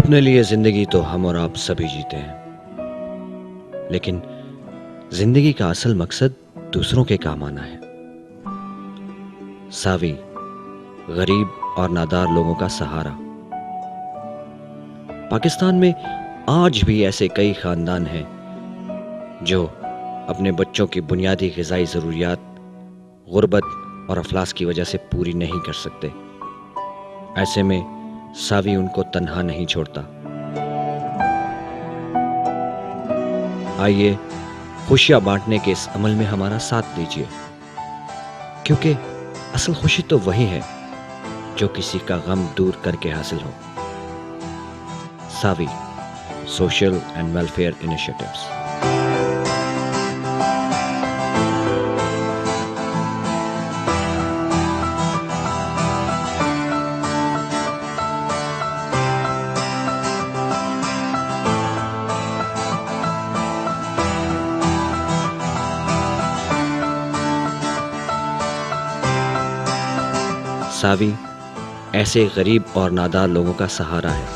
अपने लिए जिंदगी तो हम और आप सभी जीते हैं, लेकिन जिंदगी का असल मकसद दूसरों के काम आना है। सावी, गरीब और नादार लोगों का सहारा। पाकिस्तान में आज भी ऐसे कई खानदान हैं जो अपने बच्चों की बुनियादी ग़िज़ाई ज़रूरियात गुर्बत और अफलास की वजह से पूरी नहीं कर सकते। ऐसे में सावी उनको तन्हा नहीं छोड़ता। आइए खुशियां बांटने के इस अमल में हमारा साथ दीजिए, क्योंकि असल खुशी तो वही है जो किसी का गम दूर करके हासिल हो। सावी, सोशल एंड वेलफेयर इनिशिएटिव्स। सावी ऐसे गरीब और नादार लोगों का सहारा है।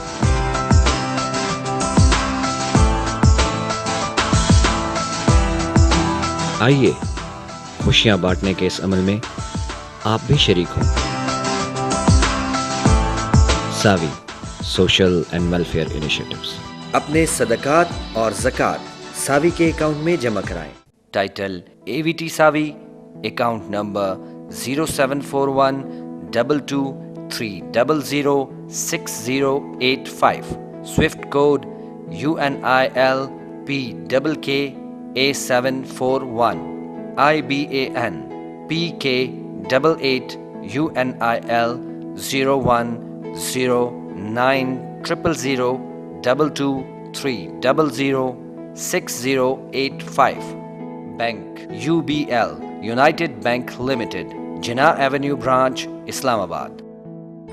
आइए खुशियां बांटने के इस अमल में आप भी शरीक हों। सावी, सोशल एंड वेलफेयर इनिशिएटिव्स। अपने सदकात और ज़कात सावी के अकाउंट में जमा कराएं। Title AVT Saavi, account number 0741 2230006085, SWIFT code UNIL PKK A741, IBAN PK88 UNIL 0109000223006085, bank UBL, United Bank Limited, Jinnah avenue branch, Islamabad.